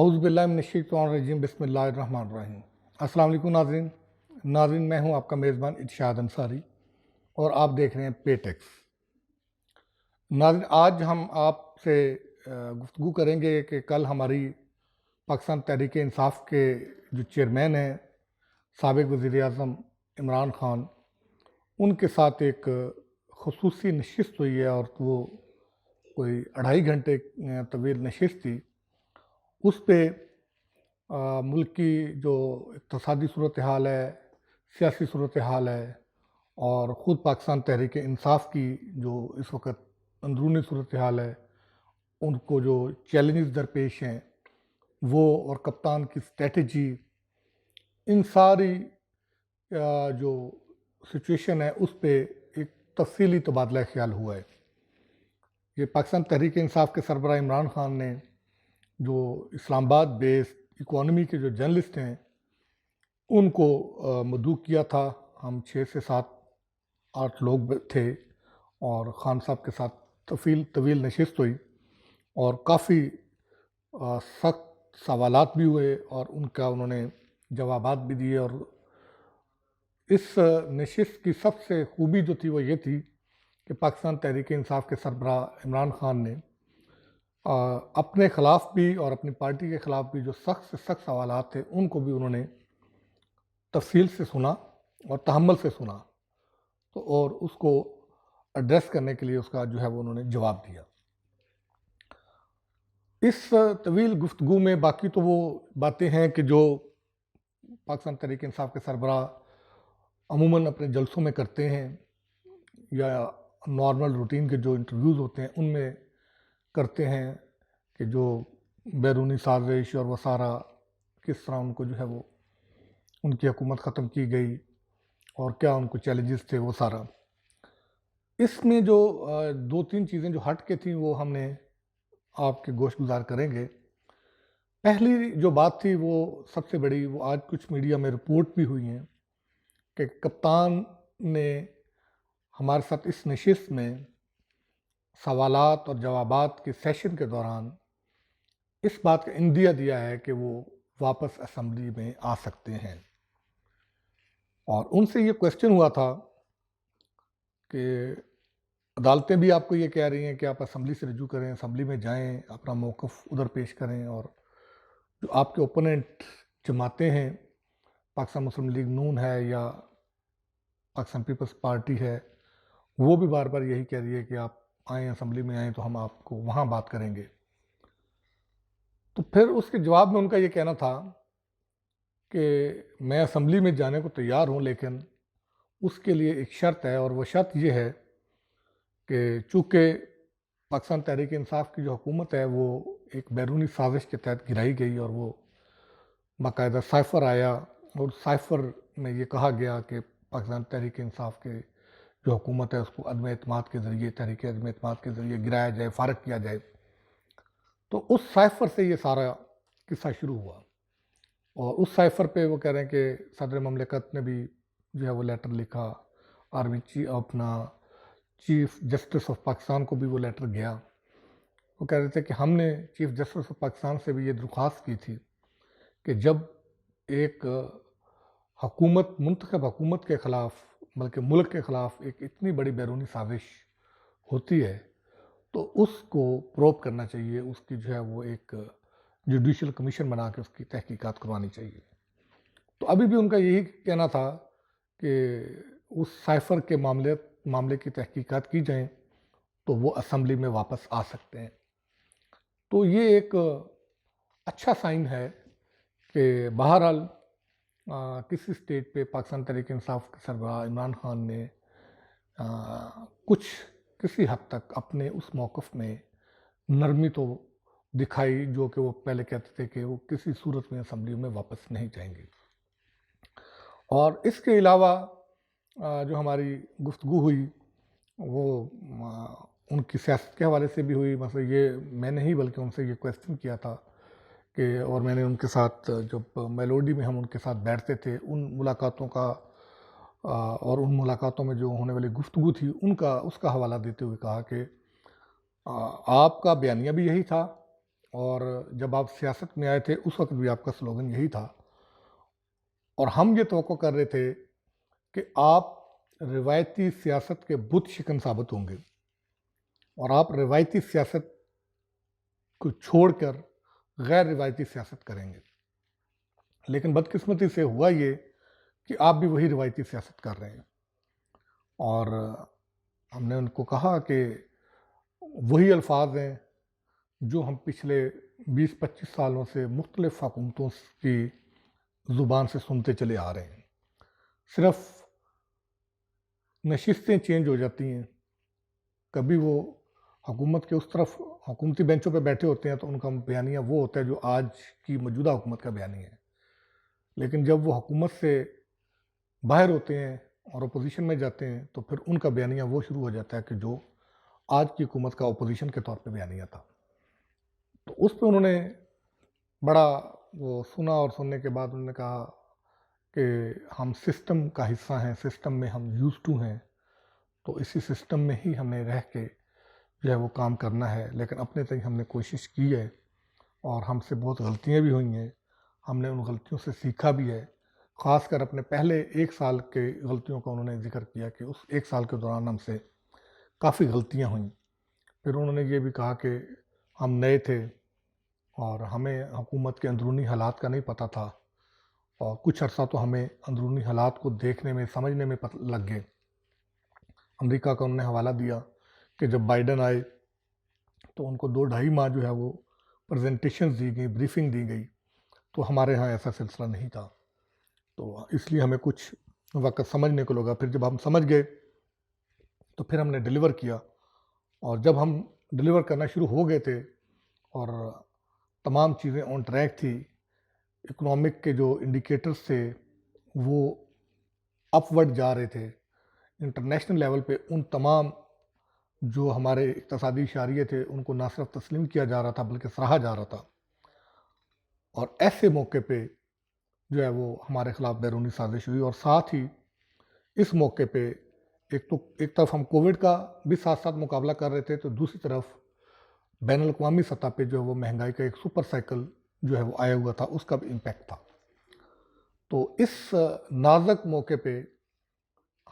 اعوذ باللہ من الشیطان الرجیم بسم اللہ الرحمن الرحیم۔ السلام علیکم ناظرین، میں ہوں آپ کا میزبان ارشاد انصاری اور آپ دیکھ رہے ہیں پے ٹیکس۔ ناظرین، آج ہم آپ سے گفتگو کریں گے کہ کل ہماری پاکستان تحریک انصاف کے جو چیئرمین ہیں سابق وزیر اعظم عمران خان، ان کے ساتھ ایک خصوصی نشست ہوئی ہے اور وہ کوئی 2.5 گھنٹے طویل نشست تھی۔ اس پہ ملک کی جو اقتصادی صورتحال ہے، سیاسی صورتحال ہے اور خود پاکستان تحریک انصاف کی جو اس وقت اندرونی صورتحال ہے، ان کو جو چیلنجز درپیش ہیں وہ، اور کپتان کی اسٹریٹجی، ان ساری جو سچویشن ہے اس پہ ایک تفصیلی تبادلہ خیال ہوا ہے۔ یہ پاکستان تحریک انصاف کے سربراہ عمران خان نے جو اسلام آباد بیسڈ اکانومی کے جو جرنلسٹ ہیں ان کو مدعو کیا تھا۔ ہم 6 سے 8 لوگ تھے اور خان صاحب کے ساتھ طویل نشست ہوئی اور کافی سخت سوالات بھی ہوئے اور انہوں نے جوابات بھی دیے۔ اور اس نشست کی سب سے خوبی جو تھی وہ یہ تھی کہ پاکستان تحریک انصاف کے سربراہ عمران خان نے اپنے خلاف بھی اور اپنی پارٹی کے خلاف بھی جو سخت سے سخت سوالات تھے ان کو بھی انہوں نے تفصیل سے سنا اور تحمل سے سنا، اور اس کو ایڈریس کرنے کے لیے اس کا جو ہے وہ انہوں نے جواب دیا۔ اس طویل گفتگو میں باقی تو وہ باتیں ہیں کہ جو پاکستان تحریک انصاف کے سربراہ عموماً اپنے جلسوں میں کرتے ہیں یا نارمل روٹین کے جو انٹرویوز ہوتے ہیں ان میں کرتے ہیں، کہ جو بیرونی سازش اور وہ سارا کس طرح ان کو جو ہے وہ ان کی حکومت ختم کی گئی اور کیا ان کو چیلنجز تھے وہ سارا۔ اس میں جو 2-3 چیزیں جو ہٹ کے تھیں وہ ہم نے آپ کے گوش گزار کریں گے۔ پہلی جو بات تھی وہ سب سے بڑی، وہ آج کچھ میڈیا میں رپورٹ بھی ہوئی ہیں کہ کپتان نے ہمارے ساتھ اس نشست میں سوالات اور جوابات کے سیشن کے دوران اس بات کا اندیہ دیا ہے کہ وہ واپس اسمبلی میں آ سکتے ہیں، اور ان سے یہ کویسچن ہوا تھا کہ عدالتیں بھی آپ کو یہ کہہ رہی ہیں کہ آپ اسمبلی سے رجوع کریں، اسمبلی میں جائیں، اپنا موقف ادھر پیش کریں، اور جو آپ کے اوپوننٹ جماعتیں ہیں، پاکستان مسلم لیگ نون ہے یا پاکستان پیپلز پارٹی ہے، وہ بھی بار بار یہی کہہ رہی ہے کہ آپ آئیں، اسمبلی میں آئیں تو ہم آپ کو وہاں بات کریں گے۔ تو پھر اس کے جواب میں ان کا یہ کہنا تھا کہ میں اسمبلی میں جانے کو تیار ہوں، لیکن اس کے لیے ایک شرط ہے، اور وہ شرط یہ ہے کہ چونکہ پاکستان تحریک انصاف کی جو حکومت ہے وہ ایک بیرونی سازش کے تحت گرائی گئی، اور وہ باقاعدہ سائفر آیا اور سائفر میں یہ کہا گیا کہ پاکستان تحریک انصاف کے جو حکومت ہے اس کو عدم اعتماد کے ذریعے، تحریک عدم اعتماد کے ذریعے گرایا جائے، فارغ کیا جائے۔ تو اس سائفر سے یہ سارا قصہ شروع ہوا، اور اس سائفر پہ وہ کہہ رہے ہیں کہ صدر مملکت نے بھی جو ہے وہ لیٹر لکھا، آرمی اپنا چیف جسٹس آف پاکستان کو بھی وہ لیٹر گیا۔ وہ کہہ رہے تھے کہ ہم نے چیف جسٹس آف پاکستان سے بھی یہ درخواست کی تھی کہ جب ایک حکومت، منتخب حکومت کے خلاف، بلکہ ملک کے خلاف ایک اتنی بڑی بیرونی سازش ہوتی ہے تو اس کو پروب کرنا چاہیے، اس کی جو ہے وہ ایک جوڈیشل کمیشن بنا کے اس کی تحقیقات کروانی چاہیے۔ تو ابھی بھی ان کا یہی کہنا تھا کہ اس سائفر کے معاملے کی تحقیقات کی جائیں تو وہ اسمبلی میں واپس آ سکتے ہیں۔ تو یہ ایک اچھا سائن ہے کہ بہرحال کسی سٹیج پہ پاکستان تحریک انصاف کے سربراہ عمران خان نے کسی حد تک اپنے اس موقف میں نرمی تو دکھائی، جو کہ وہ پہلے کہتے تھے کہ وہ کسی صورت میں اسمبلی میں واپس نہیں جائیں گے۔ اور اس کے علاوہ جو ہماری گفتگو ہوئی وہ ان کی سیاست کے حوالے سے بھی ہوئی۔ مثلا یہ میں نے ہی بلکہ ان سے یہ کویسچن کیا تھا کہ، اور میں نے ان کے ساتھ جب میلوڈی میں ہم ان کے ساتھ بیٹھتے تھے ان ملاقاتوں کا اور ان ملاقاتوں میں جو ہونے والی گفتگو تھی اس کا حوالہ دیتے ہوئے کہا کہ آپ کا بیانیہ بھی یہی تھا اور جب آپ سیاست میں آئے تھے اس وقت بھی آپ کا سلوگن یہی تھا، اور ہم یہ توقع کر رہے تھے کہ آپ روایتی سیاست کے بت شکن ثابت ہوں گے اور آپ روایتی سیاست کو چھوڑ کر غیر روایتی سیاست کریں گے. لیکن بدقسمتی سے ہوا یہ کہ آپ بھی وہی روایتی سیاست کر رہے ہیں، اور ہم نے ان کو کہا کہ وہی الفاظ ہیں جو ہم پچھلے 20-25 سالوں سے مختلف حکومتوں کی زبان سے سنتے چلے آ رہے ہیں. صرف نشستیں چینج ہو جاتی ہیں، کبھی وہ حکومت کے اس طرف حکومتی بینچوں پہ بیٹھے ہوتے ہیں تو ان کا بیانیہ وہ ہوتا ہے جو آج کی موجودہ حکومت کا بیانیہ ہے، لیکن جب وہ حکومت سے باہر ہوتے ہیں اور اپوزیشن میں جاتے ہیں تو پھر ان کا بیانیہ وہ شروع ہو جاتا ہے کہ جو آج کی حکومت کا اپوزیشن کے طور پہ بیانیہ تھا. تو اس پہ انہوں نے بڑا وہ سنا، اور سننے کے بعد انہوں نے کہا کہ ہم سسٹم کا حصہ ہیں، سسٹم میں ہم یوز ٹو ہیں، تو اسی سسٹم میں ہی ہم نے رہ کے جو ہے وہ کام کرنا ہے. لیکن اپنے تک ہم نے کوشش کی ہے اور ہم سے بہت غلطیاں بھی ہوئی ہیں، ہم نے ان غلطیوں سے سیکھا بھی ہے. خاص کر اپنے پہلے 1 سال کے غلطیوں کا انہوں نے ذکر کیا کہ اس 1 سال کے دوران ہم سے کافی غلطیاں ہوئیں. پھر انہوں نے یہ بھی کہا کہ ہم نئے تھے اور ہمیں حکومت کے اندرونی حالات کا نہیں پتہ تھا، اور کچھ عرصہ تو ہمیں اندرونی حالات کو دیکھنے میں سمجھنے میں لگ گئے. امریکہ کا انہوں نے حوالہ دیا کہ جب بائیڈن آئے تو ان کو 2-2.5 ماہ جو ہے وہ پریزنٹیشنز دی گئی، بریفنگ دی گئی، تو ہمارے ہاں ایسا سلسلہ نہیں تھا، تو اس لیے ہمیں کچھ وقت سمجھنے کو لگا. پھر جب ہم سمجھ گئے تو پھر ہم نے ڈیلیور کیا، اور جب ہم ڈیلیور کرنا شروع ہو گئے تھے اور تمام چیزیں آن ٹریک تھی، اکنامک کے جو انڈیکیٹرز تھے وہ اپ ورڈ جا رہے تھے، انٹرنیشنل لیول پہ ان تمام جو ہمارے اقتصادی اشاریے تھے ان کو نہ صرف تسلیم کیا جا رہا تھا بلکہ سراہا جا رہا تھا. اور ایسے موقع پہ جو ہے وہ ہمارے خلاف بیرونی سازش ہوئی، اور ساتھ ہی اس موقع پہ ایک طرف ہم کووڈ کا بھی ساتھ ساتھ مقابلہ کر رہے تھے، تو دوسری طرف بین الاقوامی سطح پہ جو ہے وہ مہنگائی کا ایک سپر سائیکل جو ہے وہ آیا ہوا تھا، اس کا بھی امپیکٹ تھا. تو اس نازک موقع پہ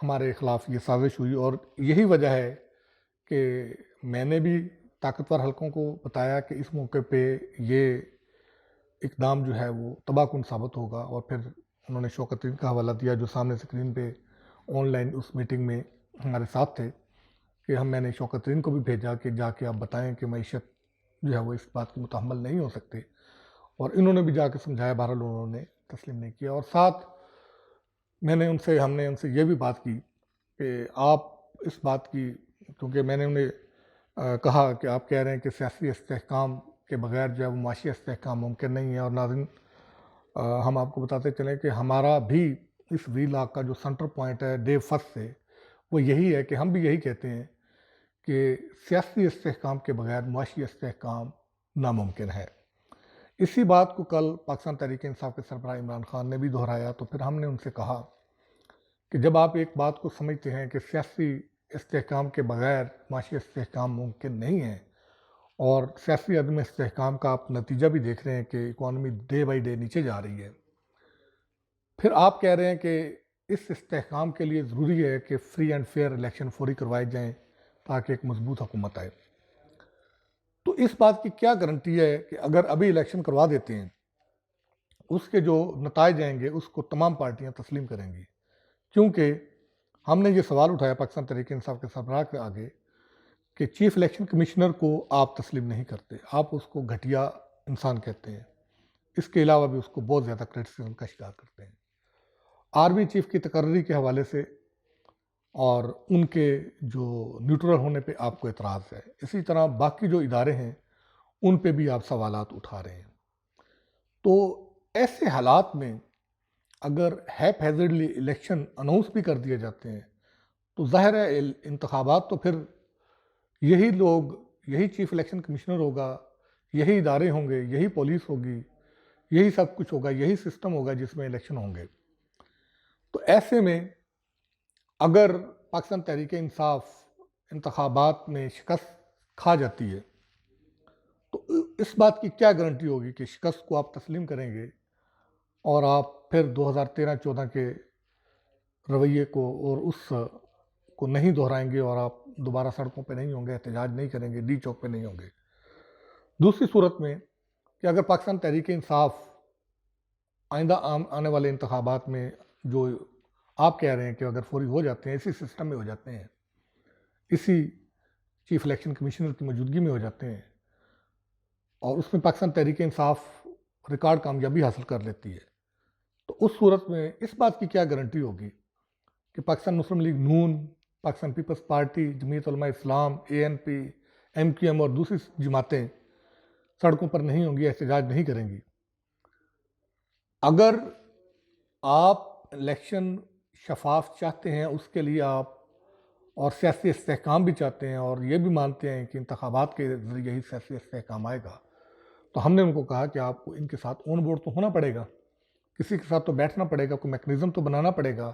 ہمارے خلاف یہ سازش ہوئی، اور یہی وجہ ہے کہ میں نے بھی طاقتور حلقوں کو بتایا کہ اس موقع پہ یہ اقدام جو ہے وہ تباہ کن ثابت ہوگا. اور پھر انہوں نے شوکت ترین کا حوالہ دیا جو سامنے اسکرین پہ آن لائن اس میٹنگ میں ہمارے ساتھ تھے، کہ میں نے شوکت ترین کو بھی بھیجا کہ جا کے آپ بتائیں کہ معیشت جو ہے وہ اس بات کی متحمل نہیں ہو سکتے، اور انہوں نے بھی جا کے سمجھایا، بہرحال انہوں نے تسلیم نہیں کیا. اور ساتھ ہم نے ان سے یہ بھی بات کی کہ آپ اس بات کی، کیونکہ میں نے انہیں کہا کہ آپ کہہ رہے ہیں کہ سیاسی استحکام کے بغیر جو ہے وہ معاشی استحکام ممکن نہیں ہے. اور ناظرین، ہم آپ کو بتاتے چلیں کہ ہمارا بھی اس وی لاگ کا جو سنٹر پوائنٹ ہے ڈے فرسٹ سے وہ یہی ہے کہ ہم بھی یہی کہتے ہیں کہ سیاسی استحکام کے بغیر معاشی استحکام ناممکن ہے. اسی بات کو کل پاکستان تحریک انصاف کے سربراہ عمران خان نے بھی دہرایا. تو پھر ہم نے ان سے کہا کہ جب آپ ایک بات کو سمجھتے ہیں کہ سیاسی استحکام کے بغیر معاشی استحکام ممکن نہیں ہے، اور سیاسی عدم استحکام کا آپ نتیجہ بھی دیکھ رہے ہیں کہ اکانومی ڈے بائی ڈے نیچے جا رہی ہے، پھر آپ کہہ رہے ہیں کہ اس استحکام کے لیے ضروری ہے کہ فری اینڈ فیئر الیکشن فوری کروائے جائیں تاکہ ایک مضبوط حکومت آئے. تو اس بات کی کیا گارنٹی ہے کہ اگر ابھی الیکشن کروا دیتے ہیں اس کے جو نتائج آئیں گے اس کو تمام پارٹیاں تسلیم کریں گی؟ کیونکہ ہم نے یہ سوال اٹھایا پاکستان تحریک انصاف کے سربراہ کے آگے کہ چیف الیکشن کمشنر کو آپ تسلیم نہیں کرتے، آپ اس کو گھٹیا انسان کہتے ہیں، اس کے علاوہ بھی اس کو بہت زیادہ کرٹیسزم کا شکار کرتے ہیں. آرمی چیف کی تقرری کے حوالے سے اور ان کے جو نیوٹرل ہونے پہ آپ کو اعتراض ہے، اسی طرح باقی جو ادارے ہیں ان پہ بھی آپ سوالات اٹھا رہے ہیں. تو ایسے حالات میں اگر ہیپ ہیزرڈلی الیکشن اناؤنس بھی کر دیے جاتے ہیں تو ظاہر ہے انتخابات تو پھر یہی لوگ، یہی چیف الیکشن کمشنر ہوگا، یہی ادارے ہوں گے، یہی پولیس ہوگی، یہی سب کچھ ہوگا، یہی سسٹم ہوگا جس میں الیکشن ہوں گے. تو ایسے میں اگر پاکستان تحریک انصاف انتخابات میں شکست کھا جاتی ہے تو اس بات کی کیا گارنٹی ہوگی کہ شکست کو آپ تسلیم کریں گے اور آپ پھر 2013-14 کے رویے کو اور اس کو نہیں دہرائیں گے اور آپ دوبارہ سڑکوں پہ نہیں ہوں گے، احتجاج نہیں کریں گے، ڈی چوک پہ نہیں ہوں گے؟ دوسری صورت میں کہ اگر پاکستان تحریک انصاف آئندہ آنے والے انتخابات میں جو آپ کہہ رہے ہیں کہ اگر فوری ہو جاتے ہیں، اسی سسٹم میں ہو جاتے ہیں، اسی چیف الیکشن کمیشنر کی موجودگی میں ہو جاتے ہیں اور اس میں پاکستان تحریک انصاف ریکارڈ کامیابی حاصل کر لیتی ہے، تو اس صورت میں اس بات کی کیا گارنٹی ہوگی کہ پاکستان مسلم لیگ نون، پاکستان پیپلز پارٹی، جمعیت علماء اسلام، ANP، MQM اور دوسری جماعتیں سڑکوں پر نہیں ہوں گی، احتجاج نہیں کریں گی؟ اگر آپ الیکشن شفاف چاہتے ہیں، اس کے لیے آپ اور سیاسی استحکام بھی چاہتے ہیں اور یہ بھی مانتے ہیں کہ انتخابات کے ذریعے ہی سیاسی استحکام آئے گا، تو ہم نے ان کو کہا کہ آپ کو ان کے ساتھ اون بورڈ تو ہونا پڑے گا، کسی کے ساتھ تو بیٹھنا پڑے گا، کوئی میکنزم تو بنانا پڑے گا،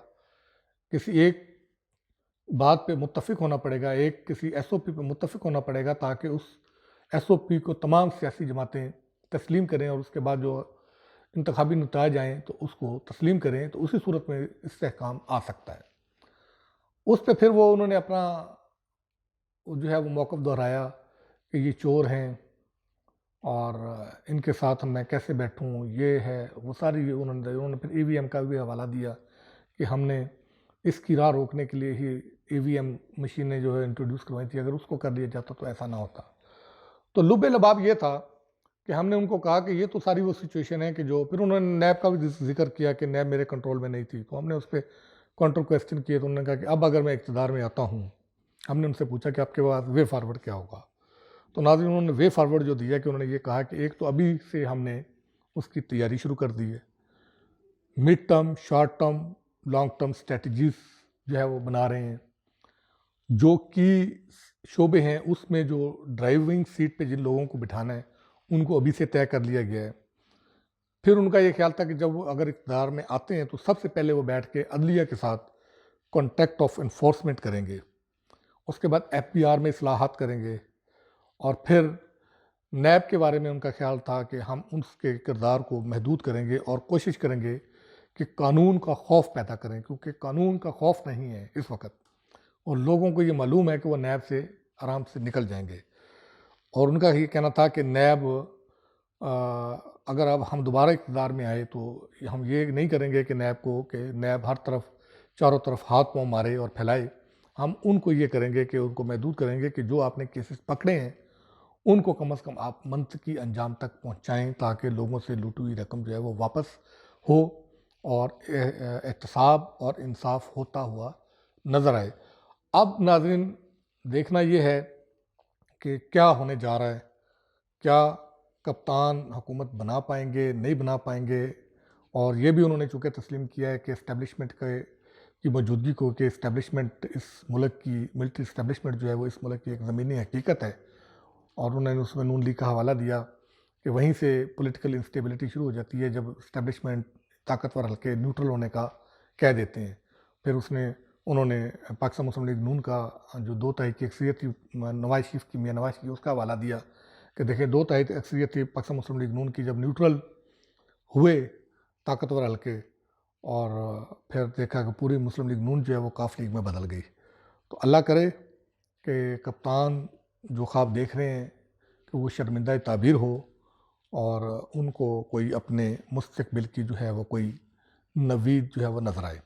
کسی ایک بات پہ متفق ہونا پڑے گا، ایک کسی SOP پہ متفق ہونا پڑے گا تاکہ اس SOP کو تمام سیاسی جماعتیں تسلیم کریں اور اس کے بعد جو انتخابی نتائج آئیں تو اس کو تسلیم کریں، تو اسی صورت میں استحکام آ سکتا ہے۔ اس پہ پھر انہوں نے اپنا جو ہے وہ موقف دہرایا کہ یہ چور ہیں اور ان کے ساتھ میں کیسے بیٹھوں، یہ ہے وہ ساری، انہوں نے پھر EVM کا بھی حوالہ دیا کہ ہم نے اس کی راہ روکنے کے لیے ہی EVM مشینیں جو ہے انٹروڈیوس کروائی تھی، اگر اس کو کر دیا جاتا تو ایسا نہ ہوتا۔ تو لب لباب یہ تھا کہ ہم نے ان کو کہا کہ یہ تو ساری وہ سچویشن ہے کہ جو پھر انہوں نے نیب کا بھی ذکر کیا کہ نیب میرے کنٹرول میں نہیں تھی، تو ہم نے اس پہ کاؤنٹر کویسچن کیے تو انہوں نے کہا کہ اب اگر میں اقتدار میں آتا ہوں، ہم نے ان سے پوچھا کہ آپ کے پاس وے فارورڈ کیا ہوگا؟ تو ناظرین انہوں نے وے فارورڈ جو دیا کہ انہوں نے یہ کہا کہ ایک تو ابھی سے ہم نے اس کی تیاری شروع کر دی ہے، mid term, short term, long term strategies جو ہے وہ بنا رہے ہیں، جو کی شعبے ہیں اس میں جو ڈرائیونگ سیٹ پہ جن لوگوں کو بٹھانا ہے ان کو ابھی سے طے کر لیا گیا ہے۔ پھر ان کا یہ خیال تھا کہ جب وہ اگر اقتدار میں آتے ہیں تو سب سے پہلے وہ بیٹھ کے عدلیہ کے ساتھ کانٹیکٹ آف انفورسمنٹ کریں گے، اس کے بعد FBR میں اصلاحات کریں گے، اور پھر نیب کے بارے میں ان کا خیال تھا کہ ہم اس کے کردار کو محدود کریں گے اور کوشش کریں گے کہ قانون کا خوف پیدا کریں، کیونکہ قانون کا خوف نہیں ہے اس وقت اور لوگوں کو یہ معلوم ہے کہ وہ نیب سے آرام سے نکل جائیں گے، اور ان کا یہ کہنا تھا کہ نیب اگر اب ہم دوبارہ اقتدار میں آئے تو ہم یہ نہیں کریں گے کہ نیب ہر طرف چاروں طرف ہاتھ پاؤں مارے اور پھیلائے، ہم ان کو یہ کریں گے کہ ان کو محدود کریں گے کہ جو آپ نے کیسز پکڑے ہیں ان کو کم از کم آپ منطقی انجام تک پہنچائیں تاکہ لوگوں سے لوٹی ہوئی رقم جو ہے وہ واپس ہو اور احتساب اور انصاف ہوتا ہوا نظر آئے۔ اب ناظرین دیکھنا یہ ہے کہ کیا ہونے جا رہا ہے، کیا کپتان حکومت بنا پائیں گے، نہیں بنا پائیں گے، اور یہ بھی انہوں نے چونکہ تسلیم کیا ہے کہ اسٹیبلشمنٹ کی موجودگی کو، کہ اسٹیبلشمنٹ اس ملک کی ملٹری اسٹیبلشمنٹ جو ہے وہ اس ملک کی ایک زمینی حقیقت ہے، اور انہوں نے اس میں نون لیگ کا حوالہ دیا کہ وہیں سے پولیٹیکل انسٹیبلٹی شروع ہو جاتی ہے جب اسٹیبلشمنٹ طاقتور حلقے نیوٹرل ہونے کا کہہ دیتے ہیں۔ پھر انہوں نے پاکستان مسلم لیگ نون کا جو 2/3 کی اکثریت تھی نواز شریف کی، میاں نواز کی، اس کا حوالہ دیا کہ دیکھیں 2/3 اکثریت تھی پاکستان مسلم لیگ نون کی، جب نیوٹرل ہوئے طاقتور حلقے اور پھر دیکھا کہ پوری مسلم لیگ نون جو ہے وہ کاف لیگ میں بدل گئی۔ تو اللہ کرے کہ کپتان جو خواب دیکھ رہے ہیں کہ وہ شرمندہ تعبیر ہو اور ان کو کوئی اپنے مستقبل کی جو ہے وہ کوئی نوید جو ہے وہ نظر آئے۔